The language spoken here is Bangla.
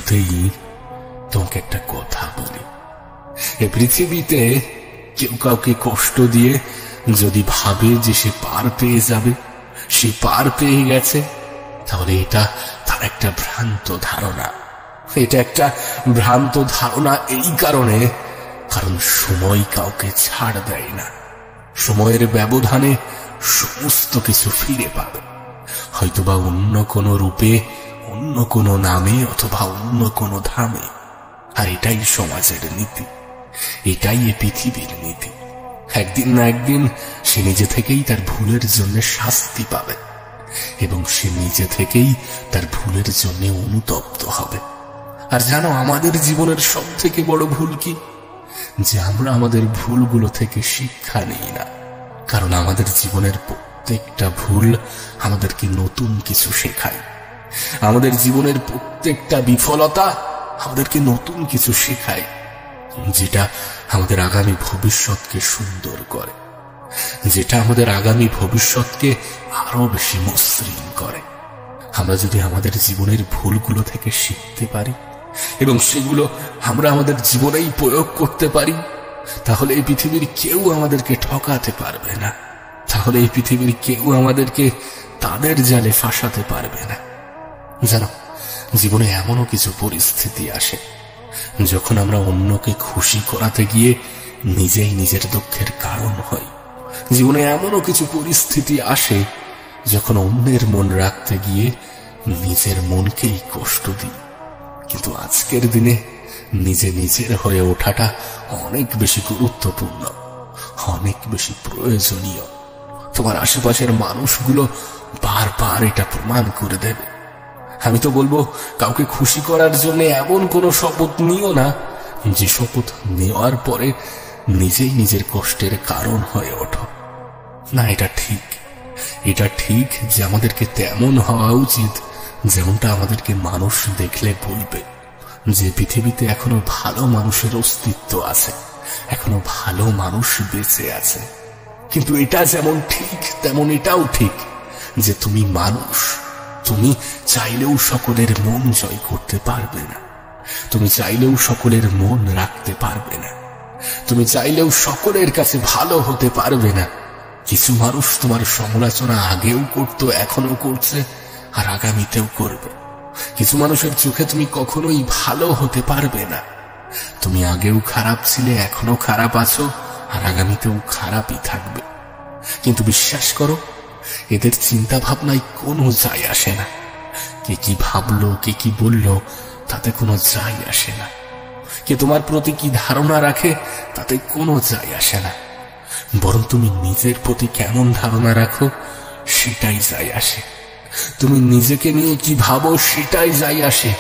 শুরুতেই তোমাকে একটা কথা বলি। এ পৃথিবীতে কেউ কাউকে কষ্ট দিয়ে যদি ভাবে যে সে পার পেয়ে যাবে, সে পার পেয়ে গেছে, তাহলে এটা তার একটা ভ্রান্ত ধারণা। এটা একটা ভ্রান্ত ধারণা এই কারণ সময় কাউকে ছাড় দেয় না। সময়ের ব্যবধানে সমস্ত কিছু ফিরে পাবে, হয়তোবা অন্য কোনো রূপে, অন্য কোনো নামে, অথবা অন্য কোনো ধামে। আর এটাই সমাজের নীতি, এটাই এ পৃথিবীর নীতি। একদিন না একদিন সে নিজে থেকেই তার ভুলের জন্য শাস্তি পাবে, এবং সে নিজে থেকেই তার ভুলের জন্য অনুতপ্ত হবে। আর জানো, আমাদের জীবনের সব থেকে বড় ভুল কি? যে আমরা আমাদের ভুলগুলো থেকে শিক্ষা নেই না। কারণ আমাদের জীবনের প্রত্যেকটা ভুল আমাদেরকে নতুন কিছু শেখায়। আমাদের জীবনের প্রত্যেকটা বিফলতা আমাদেরকে নতুন কিছু শেখায়, যেটা আমাদের আগামী ভবিষ্যৎকে সুন্দর করে, যেটা আমাদের আগামী ভবিষ্যৎকে আরো বেশি মসৃণ করে। আমরা যদি আমাদের জীবনের ভুলগুলো থেকে শিখতে পারি এবং সেগুলো আমরা আমাদের জীবনেই প্রয়োগ করতে পারি, তাহলে এই পৃথিবীর কেউ আমাদেরকে ঠকাতে পারবে না। তাহলে এই পৃথিবীর কেউ আমাদেরকে তাদের জালে ফাঁসাতে পারবে না। জানো, জীবনে এমনও কিছু পরিস্থিতি আসে যখন আমরা অন্যকে খুশি করাতে গিয়ে নিজেই নিজের দুঃখের কারণ হই। জীবনে এমনও কিছু পরিস্থিতি আসে যখন অন্যের মন রাখতে গিয়ে নিজের মনকেই কষ্ট দিই। কিন্তু আজকের দিনে নিজে নিজের হয়ে ওঠাটা অনেক বেশি গুরুত্বপূর্ণ, অনেক বেশি প্রয়োজনীয়। তোমার আশেপাশের মানুষগুলো বারবার এটা প্রমাণ করে দেবে। আমি তো বলবো, কাউকে খুশি করার জন্য এমন কোনো শপথ নিও না যে শপথ নেওয়ার পরে নিজেই নিজের কষ্টের কারণ হয়ে ওঠো। না, এটা ঠিক যে আমাদেরকে তেমন হওয়া উচিত যেমনটা আমাদেরকে মানুষ দেখলে বলবে যে পৃথিবীতে এখনো ভালো মানুষের অস্তিত্ব আছে, এখনো ভালো মানুষ বেঁচে আছে। কিন্তু এটা যেমন ঠিক তেমন এটাও ঠিক যে তুমি মানুষ, তুমি চাইলেও সকলের মন জয় করতে পারবে না, তুমি চাইলেও সকলের মন রাখতে পারবে না, তুমি চাইলেও সকলের কাছে ভালো হতে পারবে না। কিছু মানুষ তোমার সমালোচনা আগেও করতো, এখনো করছে, আর আগামীতেও করবে। কিছু মানুষের চোখে তুমি কখনোই ভালো হতে পারবে না। তুমি আগেও খারাপ ছিলে, এখনো খারাপ আছো, আর আগামীতেও খারাপই থাকবে। কিন্তু বিশ্বাস করো, এদের চিন্তা ভাবনায় কোনো যায় আসে না। কে কি ভাবলো, কে কি বললো, তাতে কোনো যায় আসে না। কে তোমার প্রতি কি ধারণা রাখে, তাতে কোনো যায় আসে না। বরং তুমি নিজের প্রতি কেমন ধারণা রাখো, সেটাই যায় আসে। তুমি নিজেকে নিয়ে কি ভাবো, সেটাই যায় আসে।